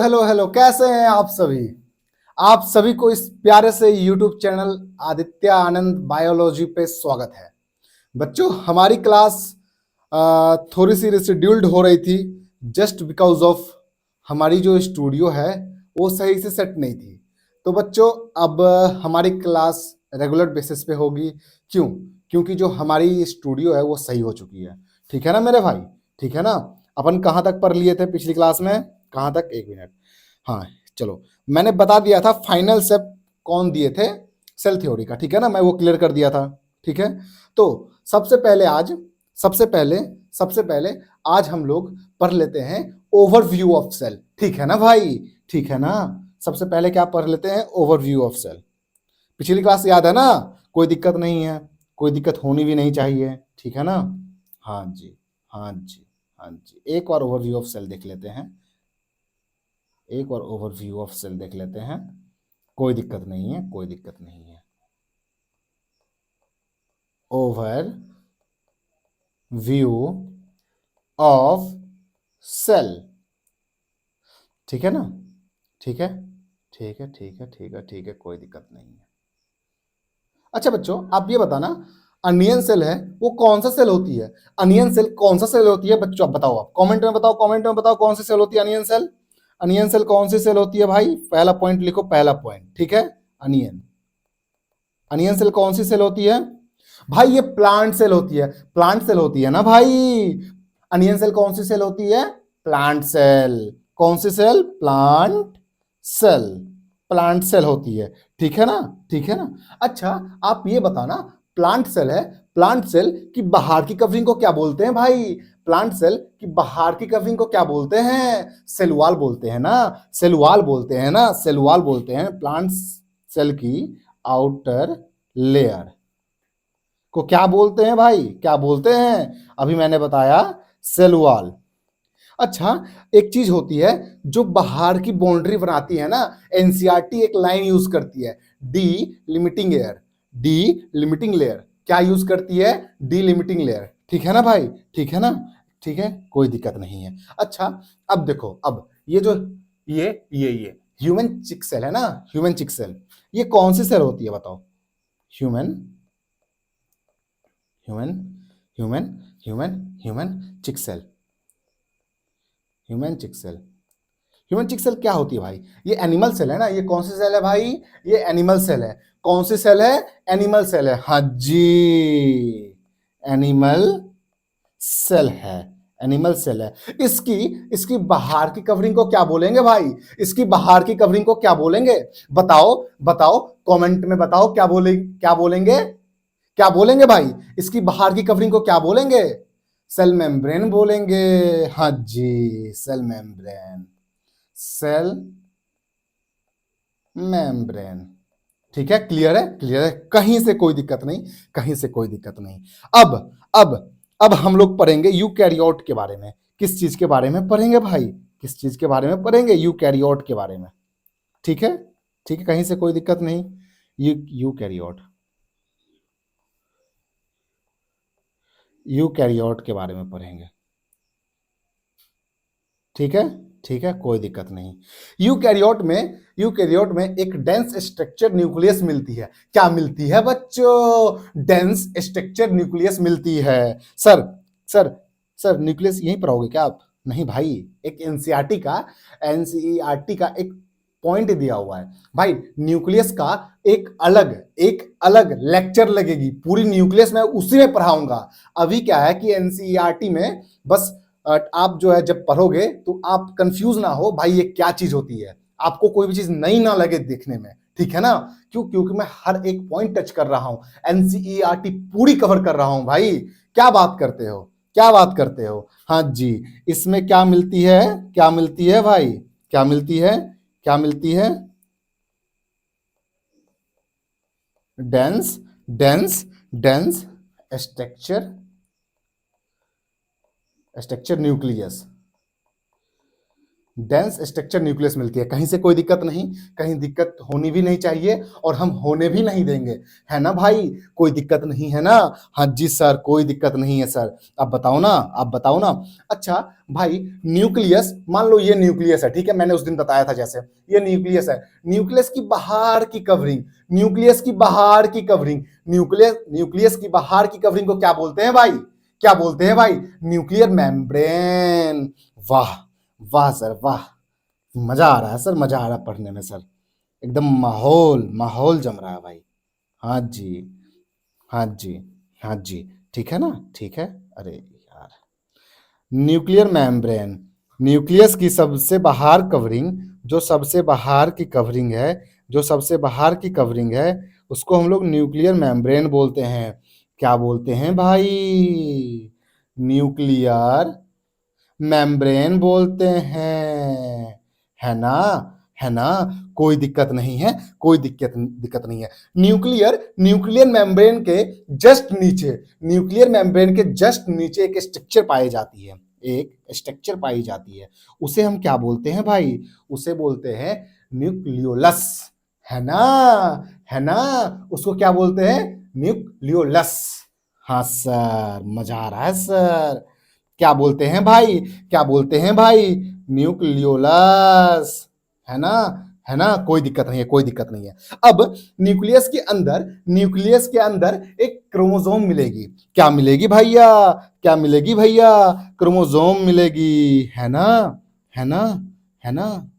Hello hello, कैसे हैं आप सभी। आप सभी को इस प्यारे से YouTube चैनल आदित्य आनंद बायोलॉजी पे स्वागत है। बच्चों, हमारी क्लास थोड़ी सी रिशेड्यूल्ड हो रही थी जस्ट बिकॉज ऑफ हमारी जो स्टूडियो है वो सही से सेट नहीं थी। तो बच्चों, अब हमारी क्लास रेगुलर बेसिस पे होगी। क्यों? क्योंकि जो हमारी स्टूडियो है वो सही हो चुकी है। ठीक है ना मेरे भाई? ठीक है ना? अपन कहाँ तक पढ़ लिए थे पिछली क्लास में? कहाँ तक? एक मिनट। हाँ, चलो, मैंने बता दिया था फाइनल स्टेप कौन दिए थे सेल थ्योरी का। ठीक है ना? मैं वो क्लियर कर दिया था। ठीक है, तो सबसे पहले आज हम लोग पढ़ लेते हैं ओवरव्यू ऑफ सेल। ठीक है ना भाई? ठीक है ना? सबसे पहले क्या पढ़ लेते हैं? Overview of cell. पिछली क्लास याद है ना? कोई दिक्कत नहीं है, कोई दिक्कत होनी भी नहीं चाहिए। ठीक है ना? हाँ जी, हाँ जी, हाँ जी। एक और ओवरव्यू ऑफ सेल देख लेते हैं, एक और ओवरव्यू ऑफ सेल देख लेते हैं। कोई दिक्कत नहीं है, कोई दिक्कत नहीं है। Overview of cell. ठीक है ना? ठीक है, ठीक है, ठीक है, ठीक है, ठीक है, कोई दिक्कत नहीं है। अच्छा बच्चों, आप ये बताना, अनियन सेल है वो कौन सा सेल होती है? अनियन सेल कौन सा सेल होती है बच्चों? आप बताओ, आप कमेंट में बताओ, कमेंट में बताओ कौन सी सेल होती है अनियन सेल। अनियन सेल कौन सी सेल होती है भाई? पहला पॉइंट लिखो, पहला पॉइंट। ठीक है, अनियन अनियन सेल कौन सी सेल होती है भाई? ये प्लांट सेल होती है, प्लांट सेल होती है ना भाई। अनियन सेल कौन सी सेल होती है? Plant cell. कौन सी cell? Plant cell. Plant cell होती है। ठीक है ना? ठीक है ना? अच्छा, आप ये बताना, प्लांट सेल है, प्लांट सेल की बाहर की कवरिंग को क्या बोलते हैं भाई? प्लांट सेल की बाहर की कवरिंग को क्या बोलते हैं? सेल वॉल बोलते हैं ना, सेल वॉल बोलते हैं ना, सेल वॉल बोलते हैं। प्लांट सेल की आउटर लेयर को क्या बोलते हैं भाई? क्या बोलते हैं? अभी मैंने बताया, सेल वॉल। अच्छा, एक चीज होती है जो बाहर की बाउंड्री बनाती है ना, एनसीईआरटी एक लाइन यूज करती है, D limiting layer. D limiting layer क्या यूज करती है? D limiting layer. ठीक है ना भाई? ठीक है ना? ठीक है, कोई दिक्कत नहीं है। अच्छा, अब देखो, अब ये जो ये ह्यूमन चिक सेल है ना, ह्यूमन चिक सेल, ये कौन सी सेल होती है बताओ? Human human human human human चिक सेल। ह्यूमन चिक सेल, ह्यूमन चिक सेल क्या होती है भाई? ये एनिमल सेल है ना। ये कौन सी सेल है भाई? ये एनिमल सेल है। कौन सी सेल है? एनिमल सेल है। हाँ जी, एनिमल सेल है, एनिमल सेल है। इसकी इसकी बाहर की कवरिंग को क्या बोलेंगे भाई? इसकी बाहर की कवरिंग को क्या बोलेंगे? बताओ, बताओ, कमेंट में बताओ, क्या बोले, क्या बोलेंगे, क्या बोलेंगे भाई? इसकी बाहर की कवरिंग को क्या बोलेंगे? सेल मेम्ब्रेन बोलेंगे। हाँ जी, सेल मेम्ब्रेन, सेल मेम्ब्रेन। ठीक है, क्लियर है? क्लियर है, कहीं से कोई दिक्कत नहीं, कहीं से कोई दिक्कत नहीं। अब अब अब हम लोग पढ़ेंगे यूकैरियोट के बारे में। किस चीज के बारे में पढ़ेंगे भाई? किस चीज के बारे में पढ़ेंगे? यूकैरियोट के बारे में। ठीक है, ठीक है, कहीं से कोई दिक्कत नहीं। यूकैरियोट, यूकैरियोट के बारे में पढ़ेंगे। ठीक है, ठीक है, कोई दिक्कत नहीं। यूकैरियोट में एक डेंस स्ट्रक्चर न्यूक्लियस मिलती है। क्या मिलती है बच्चों? डेंस स्ट्रक्चर न्यूक्लियस मिलती है। सर सर सर, न्यूक्लियस यहीं पर होगे क्या आप? नहीं भाई, एक एनसीईआरटी का एक पॉइंट दिया हुआ है भाई। न्यूक्लियस का एक अलग लेक्चर लगेगी, पूरी न्यूक्लियस मैं उसी में पढ़ाऊंगा। अभी क्या है कि एनसीईआरटी में बस आप जो है जब पढ़ोगे तो आप कंफ्यूज ना हो भाई, ये क्या चीज होती है, आपको कोई भी चीज नई ना लगे देखने में। ठीक है ना? क्यों? क्योंकि मैं हर एक पॉइंट टच कर रहा हूं, एनसीईआरटी पूरी कवर कर रहा हूं भाई। क्या बात करते हो, क्या बात करते हो? हाँ जी, इसमें क्या मिलती है? क्या मिलती है भाई? क्या मिलती है? क्या मिलती है? Dense dense dense structure, structure nucleus, dense structure nucleus मिलती है। कहीं से कोई दिक्कत नहीं, कहीं दिक्कत होनी भी नहीं चाहिए और हम होने भी नहीं देंगे, है ना भाई? कोई दिक्कत नहीं है ना? हाँ जी सर, कोई दिक्कत नहीं है सर। अब बताओ ना, आप बताओ ना। अच्छा भाई, न्यूक्लियस, मान लो ये न्यूक्लियस है, ठीक है, मैंने उस दिन बताया था जैसे ये न्यूक्लियस है। न्यूक्लियस की बाहर की कवरिंग, न्यूक्लियस की बाहर की कवरिंग, न्यूक्लियस की बाहर की कवरिंग को क्या बोलते हैं भाई? क्या बोलते हैं भाई? Nuclear membrane. वाह वाह सर वाह, मजा आ रहा है सर, मजा आ रहा है पढ़ने में सर, एकदम माहौल माहौल जम रहा है भाई। हाँ जी, हाँ जी, हाँ जी, ठीक है ना, ठीक है। अरे यार, न्यूक्लियर मेम्ब्रेन, न्यूक्लियस की सबसे बाहर कवरिंग, जो सबसे बाहर की कवरिंग है, जो सबसे बाहर की कवरिंग है, उसको हम लोग न्यूक्लियर मेम्ब्रेन बोलते हैं। क्या बोलते हैं भाई? न्यूक्लियर मेम्ब्रेन बोलते हैं, है ना? है ना? कोई दिक्कत नहीं है, कोई दिक्कत दिक्कत नहीं है। न्यूक्लियर न्यूक्लियर मेम्ब्रेन के जस्ट नीचे, न्यूक्लियर मेम्ब्रेन के जस्ट नीचे एक स्ट्रक्चर पाई जाती है, एक स्ट्रक्चर पाई जाती है। उसे हम क्या बोलते हैं भाई? उसे बोलते हैं न्यूक्लियोलस, है ना? है ना? उसको क्या बोलते हैं? न्यूक्लियोलस। हाँ सर, मजा आ रहा है सर। क्या बोलते हैं भाई? क्या बोलते हैं भाई? न्यूक्लियोलस, है ना? है ना? कोई दिक्कत नहीं है, कोई दिक्कत नहीं है। अब न्यूक्लियस के अंदर एक क्रोमोसोम मिलेगी। क्या मिलेगी भैया? क्या मिलेगी भैया? क्रोमोसोम मिलेगी, है ना? है ना? है ना?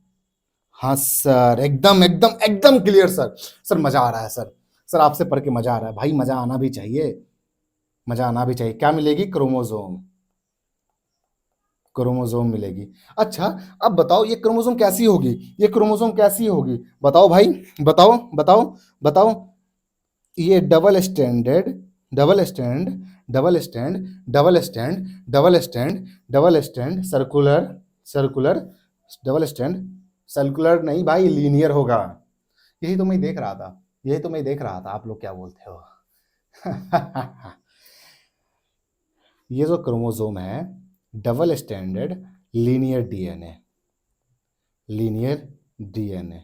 हाँ सर, एकदम एकदम एकदम क्लियर सर। सर मजा आ रहा है सर, सर आपसे पढ़ के मजा आ रहा है भाई, मजा आना भी चाहिए, मजा आना भी चाहिए। क्या मिलेगी? क्रोमोसोम, क्रोमोसोम मिलेगी। अच्छा, अब बताओ ये क्रोमोसोम कैसी होगी? ये क्रोमोसोम कैसी होगी? बताओ भाई, बताओ बताओ बताओ। ये double standard, double stand, double stand, double stand, double stand, double stand, circular, circular, double stand, circular नहीं भाई, लीनियर होगा। यही तो मैं देख रहा था, यही तो मैं देख रहा था, आप लोग क्या बोलते हो? ये जो क्रोमोसोम है, double standard linear DNA, linear DNA.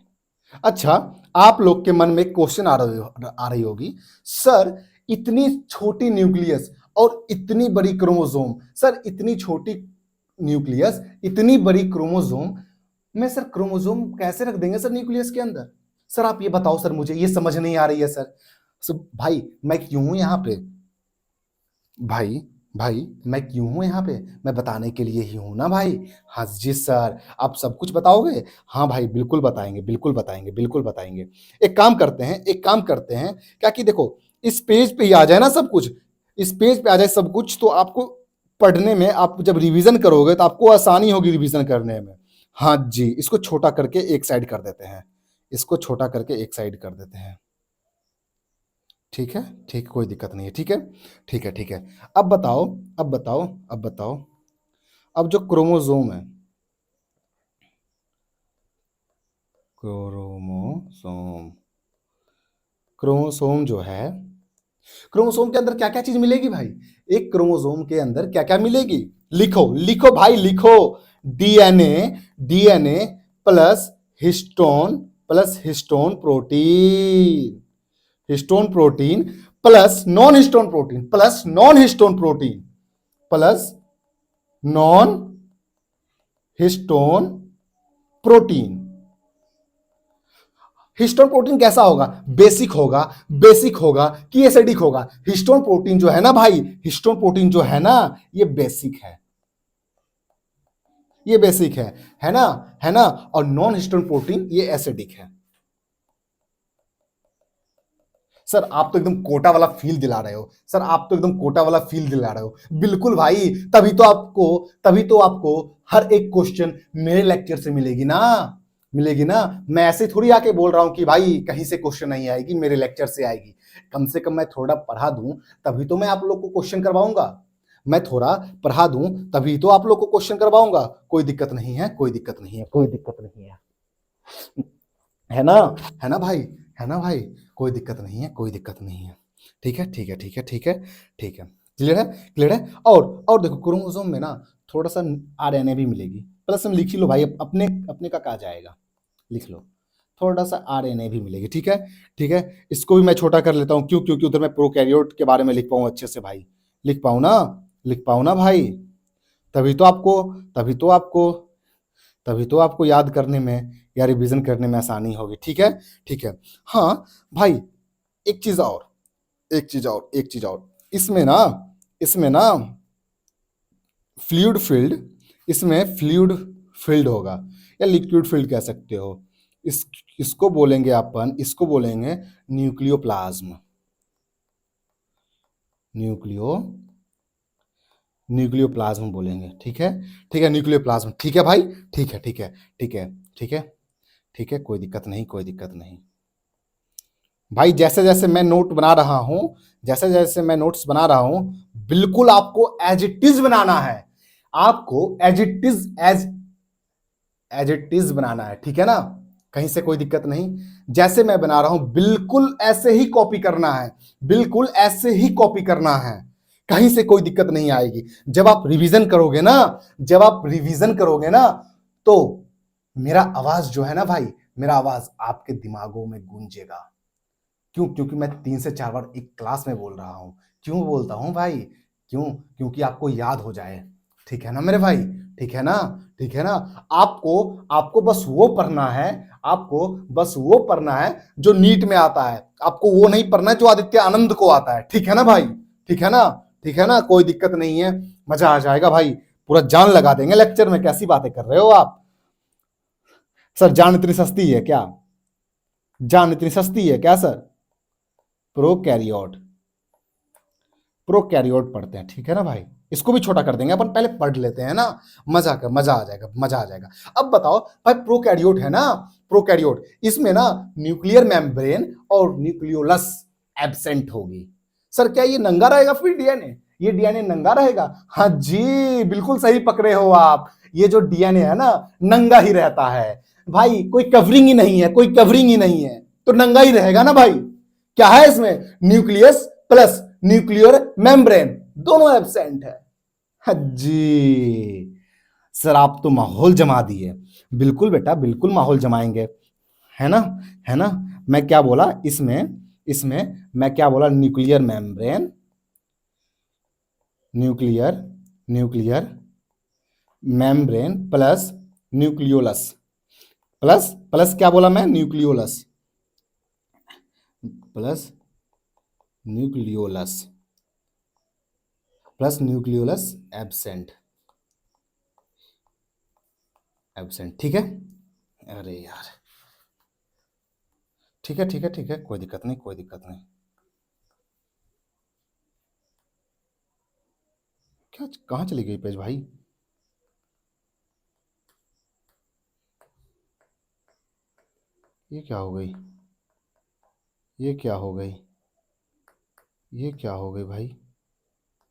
अच्छा, आप लोग के मन में क्वेश्चन आ रही होगी, सर इतनी छोटी न्यूक्लियस और इतनी बड़ी क्रोमोसोम, सर इतनी छोटी न्यूक्लियस, इतनी बड़ी क्रोमोसोम में सर क्रोमोसोम कैसे रख देंगे सर न्यूक्लियस के अंदर? सर आप ये बताओ सर, मुझे ये समझ नहीं आ रही है सर। भाई मैं क्यों हूं यहाँ पे? भाई, भाई मैं क्यों हूँ यहाँ पे? मैं बताने के लिए ही हूँ ना भाई। हाँ जी सर, आप सब कुछ बताओगे? हाँ भाई, बिल्कुल बताएंगे, बिल्कुल बताएंगे, बिल्कुल बताएंगे। एक काम करते हैं, एक काम करते हैं, क्या कि देखो, इस पेज पे ही आ जाए ना सब कुछ, इस पेज पे आ जाए सब कुछ, तो आपको पढ़ने में, आप जब रिवीजन करोगे तो आपको आसानी होगी रिवीजन करने में। हाँ जी, इसको छोटा करके एक साइड कर देते हैं, इसको छोटा करके एक साइड कर देते हैं। ठीक है, ठीक, कोई दिक्कत नहीं है, ठीक है, ठीक है, ठीक है। अब बताओ, अब बताओ, अब बताओ, अब जो क्रोमोसोम है, क्रोमोसोम, क्रोमोसोम जो है, क्रोमोसोम के अंदर क्या क्या चीज मिलेगी भाई? एक क्रोमोसोम के अंदर क्या क्या मिलेगी? लिखो लिखो भाई, लिखो। DNA, DNA plus histone, plus histone protein, histone protein plus non histone protein, plus non histone protein, plus non histone protein. Histone protein कैसा होगा? बेसिक होगा, बेसिक होगा कि एसिडिक होगा? हिस्टोन प्रोटीन जो है ना भाई, हिस्टोन प्रोटीन जो है ना, ये बेसिक है, ये बेसिक है ना? है ना? और नॉन हिस्टोन प्रोटीन ये एसिडिक है। सर आप तो एकदम कोटा वाला फील दिला रहे हो, सर आप तो एकदम कोटा वाला फील दिला रहे हो, बिल्कुल भाई। तभी तो आपको हर एक क्वेश्चन मेरे लेक्चर से मिलेगी ना, मिलेगी ना। मैं ऐसे थोड़ी आके बोल रहा हूं कि भाई कहीं से क्वेश्चन नहीं आएगी, मेरे लेक्चर से आएगी। कम से कम मैं थोड़ा पढ़ा दूं, तभी तो मैं आप लोग को क्वेश्चन करवाऊंगा। मैं थोड़ा पढ़ा दूं, तभी तो आप लोग को क्वेश्चन करवाऊंगा। कोई दिक्कत नहीं है, कोई दिक्कत नहीं है, कोई दिक्कत नहीं है ना? है ना भाई? है ना भाई? कोई दिक्कत नहीं है, कोई दिक्कत नहीं है। ठीक है, ठीक है, ठीक है, ठीक है, ठीक है, क्लियर है, क्लियर है। और देखो, क्रोमोसोम में ना थोड़ा सा आरएनए भी मिलेगी, प्लस में लिख ही लो भाई, अपने अपने का कहा जाएगा, लिख लो, थोड़ा सा आरएनए भी मिलेगी। ठीक है, ठीक है, इसको भी मैं छोटा कर लेता हूँ, क्यों, क्योंकि उधर मैं प्रोकैरियोट के बारे में लिख पाऊँ अच्छे से भाई, लिख पाऊँ ना, लिख पाऊँ ना भाई, तभी तो आपको तभी तो आपको तभी तो आपको याद करने में या रिवीजन करने में आसानी होगी। ठीक है, ठीक है। हाँ भाई, एक चीज और, एक चीज और, इसमें ना फ्लूइड फील्ड, इसमें फ्लूइड फील्ड होगा या लिक्विड फील्ड कह सकते हो। इसको बोलेंगे अपन, इसको बोलेंगे न्यूक्लियोप्लाज्म, न्यूक्लियोप्लाज्म बोलेंगे। ठीक है, ठीक है, न्यूक्लियोप्लाज्म। ठीक है भाई, ठीक है, ठीक है, ठीक है, ठीक है, ठीक है, कोई दिक्कत नहीं, कोई दिक्कत नहीं भाई। जैसे जैसे मैं नोट बना रहा हूं, जैसे जैसे मैं नोट्स बना रहा हूं, बिल्कुल आपको एज इट इज बनाना है, आपको एज इट इज बनाना है। ठीक है ना, कहीं से कोई दिक्कत नहीं, जैसे मैं बना रहा हूं बिल्कुल ऐसे ही कॉपी करना है, बिल्कुल ऐसे ही कॉपी करना है, कहीं से कोई दिक्कत नहीं आएगी। जब आप रिवीजन करोगे ना, जब आप रिवीजन करोगे ना, तो मेरा आवाज जो है ना भाई, मेरा आवाज आपके दिमागों में गूंजेगा। क्यों? क्योंकि मैं 3 से 4 बार एक क्लास में बोल रहा हूं। क्यों बोलता हूं भाई? क्यों? क्योंकि आपको याद हो जाए। ठीक है ना मेरे भाई, ठीक है ना, ठीक है ना। आपको आपको बस वो पढ़ना है, आपको बस वो पढ़ना है जो नीट में आता है, आपको वो नहीं पढ़ना है जो आदित्य आनंद को आता है। ठीक है ना भाई, ठीक है ना, ठीक है ना, कोई दिक्कत नहीं है, मजा आ जाएगा भाई, पूरा जान लगा देंगे लेक्चर में। कैसी बातें कर रहे हो आप सर? जान इतनी सस्ती है क्या? जान इतनी सस्ती है क्या सर? प्रोकैरियोट, प्रोकैरियोट पढ़ते हैं। ठीक है ना भाई, इसको भी छोटा कर देंगे अपन, पहले पढ़ लेते हैं ना, मजा आ जाएगा, मजा आ जाएगा। अब बताओ भाई, प्रोकैरियोट है ना, प्रोकैरियोट, इसमें ना न्यूक्लियर मेम्ब्रेन और न्यूक्लियोलस एब्सेंट होगी। सर क्या ये नंगा रहेगा फिर डीएनए? ये डीएनए नंगा रहेगा? हाँ जी, बिल्कुल सही पकड़े हो आप, ये जो डीएनए है ना, नंगा ही रहता है भाई, कोई कवरिंग ही नहीं है, कोई कवरिंग ही नहीं है, तो नंगा ही रहेगा ना भाई। क्या है इसमें? न्यूक्लियस प्लस न्यूक्लियर मेम्ब्रेन, दोनों एब्सेंट है। हाँ जी सर, आप तो माहौल जमा दिए। बिल्कुल बेटा, बिल्कुल माहौल जमाएंगे, है ना, है ना। मैं क्या बोला इसमें, मैं क्या बोला? Nuclear membrane, nuclear nuclear membrane plus nucleolus, plus plus क्या बोला मैं? Nucleolus, plus nucleolus, plus nucleolus absent, absent. ठीक है, अरे यार, ठीक है, ठीक है, ठीक है, कोई दिक्कत नहीं, कोई दिक्कत नहीं। क्या, कहाँ चली गई पेज भाई? ये क्या हो गई? ये क्या हो गई? ये क्या हो गई भाई?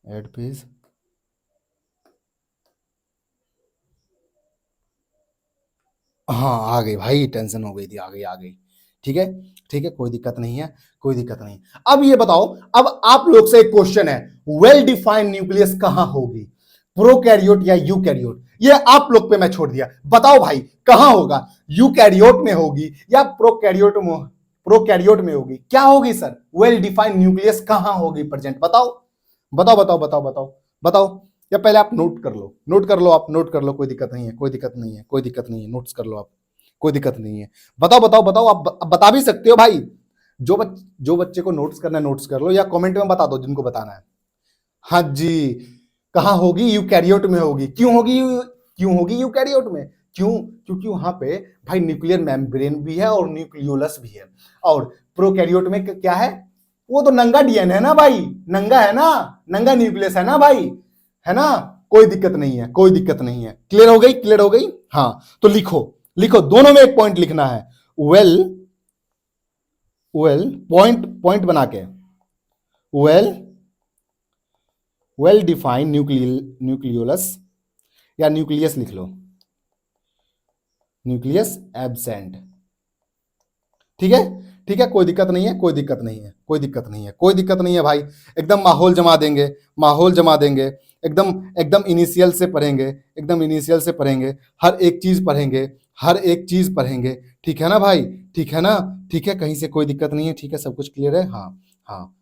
ऐड पेज, हाँ आ गई भाई, टेंशन हो गई थी, आ गई, आ गई। ठीक है, ठीक है, कोई दिक्कत नहीं है, कोई दिक्कत नहीं। अब ये बताओ, अब आप लोग से एक क्वेश्चन है, वेल डिफाइंड न्यूक्लियस कहां होगी? प्रोकैरियोट या यूकैरियोट? ये आप लोग पे मैं छोड़ दिया, बताओ भाई कहां होगा? यूकैरियोट में होगी या प्रोकैरियोट में होगी? क्या होगी सर? वेल डिफाइंड न्यूक्लियस कहां होगी प्रेजेंट? बताओ, बताओ, बताओ, बताओ, बताओ, बताओ। या पहले आप नोट कर लो, नोट कर लो, आप नोट कर लो, कोई दिक्कत नहीं है, कोई दिक्कत नहीं है, कोई दिक्कत नहीं है, नोट्स कर लो आप, कोई दिक्कत नहीं है। बताओ, बताओ, बताओ, आप बता भी सकते हो भाई, जो बच्चे को नोट्स करना है नोट्स कर लो, या कमेंट में बता दो जिनको बताना है। हाँ जी, कहाँ होगी? यूकैरियोट में होगी। क्यों होगी? क्यों होगी यूकैरियोट में? क्यों? क्योंकि वहां पे भाई न्यूक्लियर मेम्ब्रेन भी है और न्यूक्लियोलस भी है। और प्रोकैरियोट में क्या है? वो तो नंगा डीएनए है ना भाई, नंगा है ना, नंगा न्यूक्लियस है ना भाई, है ना। कोई दिक्कत नहीं है, कोई दिक्कत नहीं है। क्लियर हो गई? क्लियर हो गई? हाँ, तो लिखो, लिखो, दोनों में एक पॉइंट लिखना है। वेल, वेल पॉइंट, पॉइंट बना के, वेल, वेल डिफाइंड न्यूक्लियोलस या न्यूक्लियस लिख लो, न्यूक्लियस एब्सेंट। ठीक है, ठीक है, कोई दिक्कत नहीं है, कोई दिक्कत नहीं है, कोई दिक्कत नहीं है, कोई दिक्कत नहीं है भाई, एकदम माहौल जमा देंगे, माहौल जमा देंगे, एकदम एकदम इनिशियल से पढ़ेंगे, एकदम इनिशियल से पढ़ेंगे, हर एक चीज पढ़ेंगे, हर एक चीज पढ़ेंगे। ठीक है ना भाई? ठीक है ना? ठीक है, कहीं से कोई दिक्कत नहीं है? ठीक है, सब कुछ क्लियर है? हाँ हाँ।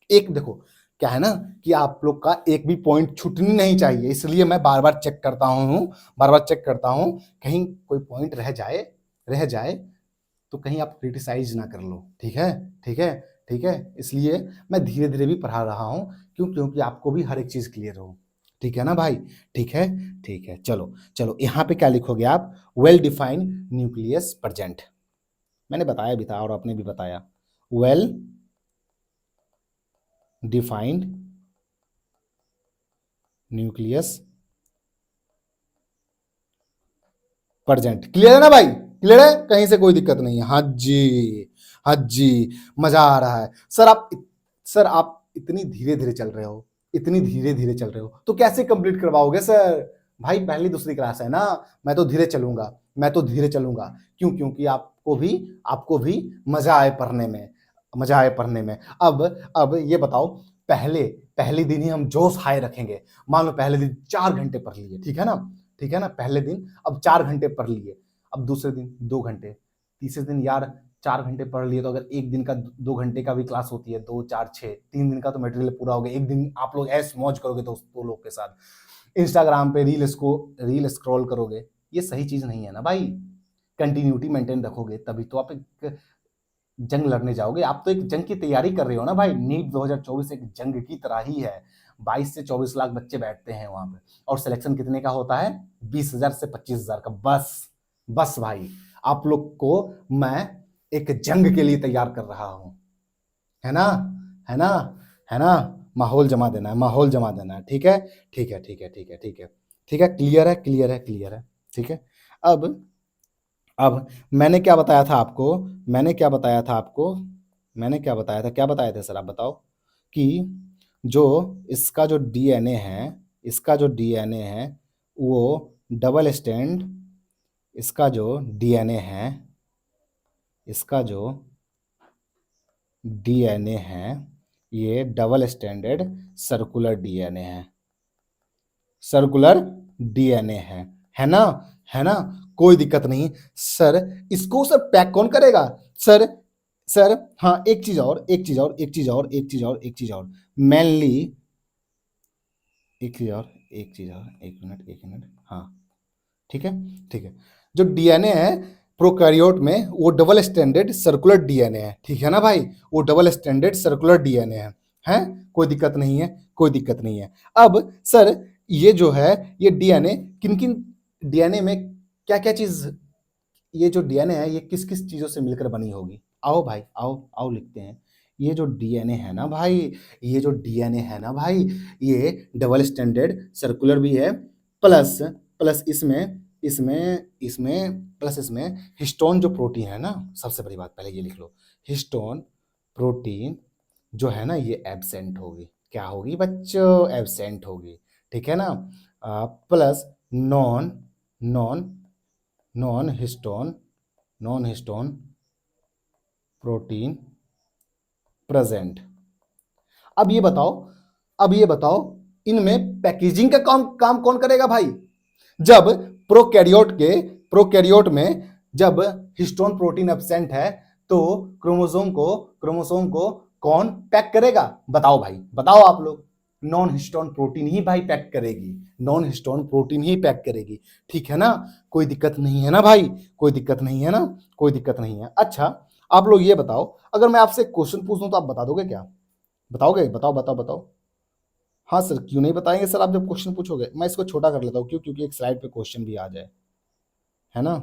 एक देखो, क्या है ना कि आप लोग का एक भी पॉइंट छूटनी नहीं चाहिए, इसलिए मैं बार बार चेक करता हूँ, बार बार चेक करता हूँ, कहीं कोई पॉइंट रह जाए तो कहीं आप क्रिटिसाइज ना कर लो। ठीक है? ठीक है? ठीक है, इसलिए मैं धीरे धीरे भी पढ़ा रहा हूँ, क्योंकि आपको भी हर एक चीज क्लियर हो। ठीक है ना भाई? ठीक है? ठीक है, चलो चलो, यहाँ पे क्या लिखोगे आप? Well defined nucleus present. मैंने बताया भी था और आपने भी बताया, well defined nucleus present. Clear है ना भाई? क्लियर है? कहीं से कोई दिक्कत नहीं है? हाँ जी, हाँ जी, मजा आ रहा है। सर आप इतनी धीरे धीरे चल रहे हो, इतनी धीरे धीरे चल रहे हो, तो कैसे कंप्लीट करवाओगे सर? भाई पहली दूसरी क्लास है ना, मैं तो धीरे चलूंगा, मैं तो धीरे चलूंगा। क्यों? क्योंकि आपको भी मजा आए पढ़ने में, मजा आए पढ़ने में। अब ये बताओ, पहले पहले दिन ही हम जोश हाई रखेंगे। मान लो पहले दिन 4 घंटे पढ़ लिए, ठीक है ना? ठीक है ना? पहले दिन अब 4 घंटे पढ़ लिए, अब दूसरे दिन 2 घंटे, तीसरे दिन यार 4 घंटे पढ़ लिए, तो अगर एक दिन का 2 घंटे का भी क्लास होती है, 2 4 6, 3 दिन का तो मटेरियल पूरा हो गया। एक दिन आप लोग ऐश मौज करोगे दोस्तों लोग के साथ, इंस्टाग्राम पे रील स्क्रॉल करोगे, ये सही चीज नहीं है ना भाई। कंटिन्यूटी मेंटेन रखोगे तभी तो आप एक जंग लड़ने जाओगे। आप तो एक जंग की तैयारी कर रहे हो ना भाई। नीट 2024 एक जंग की तरह ही है। 22 से 24 लाख बच्चे बैठते हैं वहां पे, और सिलेक्शन कितने का होता है? 20,000 से 25,000 का। बस बस भाई, आप लोग को मैं एक जंग के लिए तैयार कर रहा हूं, है ना? है ना? है ना? माहौल जमा देना है, माहौल जमा देना है। ठीक है? ठीक है, ठीक है, ठीक है, ठीक है, ठीक है, क्लियर है, क्लियर है, क्लियर है। ठीक है। अब अब मैंने क्या बताया था आपको? मैंने क्या बताया था आपको? मैंने क्या बताया था? क्या बताए थे सर, आप बताओ? कि जो इसका जो डीएनए है, इसका जो डीएनए है वो डबल स्टैंड, इसका जो डीएनए है, इसका जो डीएनए है, ये डबल स्टैंडर्ड सर्कुलर डीएनए है, सर्कुलर डीएनए है ना? है ना? कोई दिक्कत नहीं सर। इसको सर पैक कौन करेगा सर? सर हाँ, एक चीज और, एक चीज और, एक चीज और, एक चीज और, एक चीज और, मेनली एक चीज और, एक चीज और, एक मिनट, एक मिनट, हाँ। ठीक है? ठीक है। जो डीएनए है प्रोकैरियोट में, वो डबल स्टैंडर्ड सर्कुलर डीएनए है। ठीक है ना भाई? वो डबल स्टैंडर्ड सर्कुलर डीएनए है? कोई दिक्कत नहीं है? कोई दिक्कत नहीं है। अब सर ये जो है, ये डीएनए किन किन, डीएनए में क्या क्या चीज, ये जो डीएनए है ये किस किस चीजों से मिलकर बनी होगी? आओ भाई, आओ आओ लिखते हैं। ये जो डीएनए है ना भाई, ये जो डीएनए है ना भाई, ये डबल स्टैंडर्ड सर्कुलर भी है, प्लस प्लस इसमें इसमें इसमें प्लस इसमें हिस्टोन जो प्रोटीन है ना, सबसे बड़ी बात पहले ये लिख लो, हिस्टोन प्रोटीन जो है ना, ये एब्सेंट होगी। क्या होगी बच्चों? एब्सेंट होगी। ठीक है ना? Plus non non non histone, non histone protein present. अब ये बताओ, अब ये बताओ, इनमें पैकेजिंग का काम काम कौन करेगा भाई? जब प्रोकैरियोट में जब हिस्टोन प्रोटीन एब्सेंट है, तो क्रोमोसोम को कौन पैक करेगा? बताओ भाई, बताओ आप लोग। नॉन हिस्टोन प्रोटीन ही भाई पैक करेगी, नॉन हिस्टोन प्रोटीन ही पैक करेगी। ठीक है ना? कोई दिक्कत नहीं है ना भाई? कोई दिक्कत नहीं है ना? कोई दिक्कत नहीं है। अच्छा, आप लोग ये बताओ, अगर मैं आपसे क्वेश्चन पूछ दूं तो आप बता दोगे क्या? बताओगे? बताओ बताओ बताओ। हाँ सर, क्यों नहीं बताएंगे सर? आप जब क्वेश्चन पूछोगे, मैं इसको छोटा कर लेता हूँ, क्यों? क्योंकि एक स्लाइड पे क्वेश्चन भी आ जाए, है ना?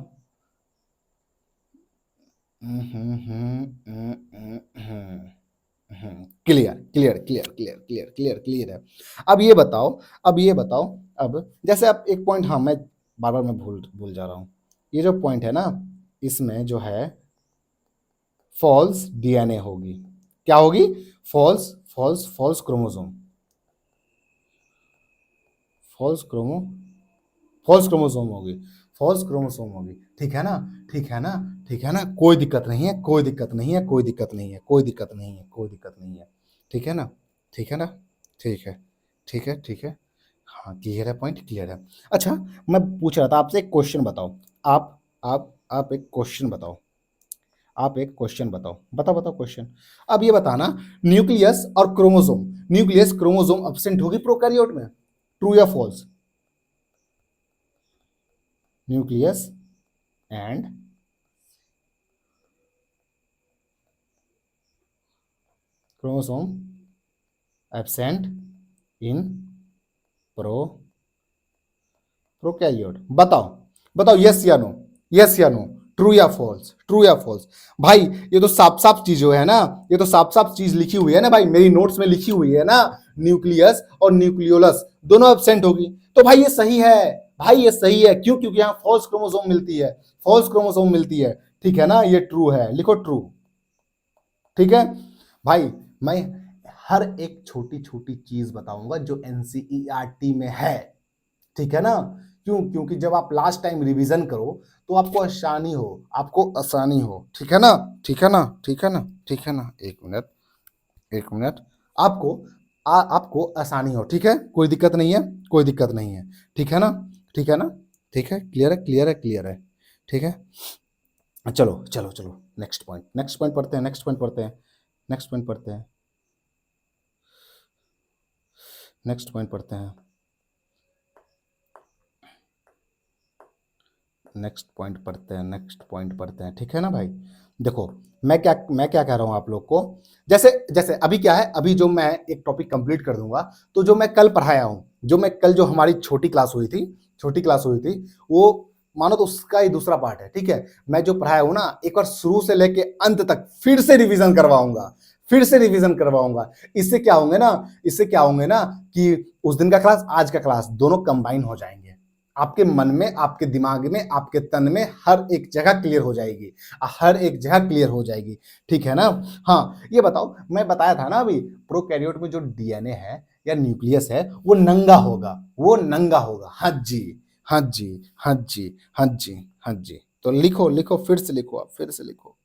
Clear clear clear clear clear clear clear है। अब ये बताओ, अब ये बताओ, अब जैसे आप एक पॉइंट, हाँ मैं बार बार मैं भूल भूल जा रहा हूँ, ये जो पॉइंट है ना, इसमें जो है फॉल्स डीएनए होगी। क्या होगी? False false false chromosome, false chromo false chromosome होगी, फॉल्स क्रोमोसोम होगी। ठीक है ना? ठीक है ना? ठीक है ना? कोई दिक्कत नहीं है, कोई दिक्कत नहीं है, कोई दिक्कत नहीं है, कोई दिक्कत नहीं है, कोई दिक्कत नहीं है। ठीक है ना? ठीक है ना? ठीक है, ठीक है, ठीक है। हाँ क्लियर है, पॉइंट क्लियर है। अच्छा मैं पूछ रहा था आपसे, एक क्वेश्चन बताओ। आप एक क्वेश्चन बताओ। आप एक क्वेश्चन बताओ, बताओ बताओ क्वेश्चन। अब ये बताना, न्यूक्लियस और क्रोमोसोम, न्यूक्लियस क्रोमोसोम अब्सेंट होगी प्रोकैरियोट में, ट्रू या false? Nucleus and chromosome absent in pro prokaryote. बताओ बताओ, यस या नो, यस या नो, ट्रू या फॉल्स, ट्रू या फॉल्स? भाई ये तो साफ साफ चीज जो है ना, ये तो साफ साफ चीज लिखी हुई है ना भाई, मेरी नोट्स में लिखी हुई है ना, न्यूक्लियस और न्यूक्लियोलस दोनों एब्सेंट होगी। तो भाई ये सही है, भाई ये सही है। क्यों? क्योंकि यहाँ फॉल्स क्रोमोसोम मिलती है, फॉल्स क्रोमोसोम मिलती है। ठीक है ना, ये ट्रू है, लिखो ट्रू। ठीक है भाई, मैं हर एक छोटी छोटी चीज बताऊंगा जो एनसीईआरटी में है। ठीक है ना? क्यों? क्योंकि जब आप लास्ट टाइम रिवीजन करो तो आपको आसानी हो, आपको आसानी हो। ठीक है ना? ठीक है ना? ठीक है ना? ठीक है ना? एक मिनट, एक मिनट। आपको आपको आसानी हो। ठीक है, कोई दिक्कत नहीं है, कोई दिक्कत नहीं है। ठीक है ना? ठीक है ना? ठीक है, क्लियर है, क्लियर है, क्लियर है। ठीक है, चलो चलो चलो, नेक्स्ट पॉइंट, नेक्स्ट पॉइंट पढ़ते हैं, नेक्स्ट पॉइंट पढ़ते हैं, नेक्स्ट पॉइंट पढ़ते हैं, नेक्स्ट पॉइंट पढ़ते हैं, नेक्स्ट पॉइंट पढ़ते हैं, नेक्स्ट पॉइंट पढ़ते हैं। ठीक है ना भाई? देखो मैं क्या कह रहा हूं आप लोग को, जैसे जैसे अभी क्या है, अभी जो मैं एक टॉपिक कंप्लीट कर दूंगा, तो जो मैं कल पढ़ाया हूं, जो मैं कल, जो हमारी छोटी क्लास हुई थी, छोटी क्लास हुई थी, वो मानो तो उसका ही दूसरा पार्ट है। ठीक है, मैं जो पढ़ाया हूं ना, एक बार शुरू से लेके अंत तक फिर से रिवीजन करवाऊंगा, फिर से रिवीजन करवाऊंगा। इससे क्या होंगे ना, इससे क्या होंगे ना कि उस दिन का क्लास, आज का क्लास, दोनों कंबाइन हो जाएंगे। आपके मन में, आपके दिमाग में, आपके तन में हर एक जगह क्लियर हो जाएगी, हर एक जगह क्लियर हो जाएगी। ठीक है ना? हाँ ये बताओ, मैं बताया था ना अभी, प्रोकैरियोट में जो डीएनए है या न्यूक्लियस है वो नंगा होगा, वो नंगा होगा। हाँ जी, हाँ जी, हाँ जी, हाँ जी, हाँ जी। तो लिखो लिखो, फिर से लिखो, आप फिर से लिखो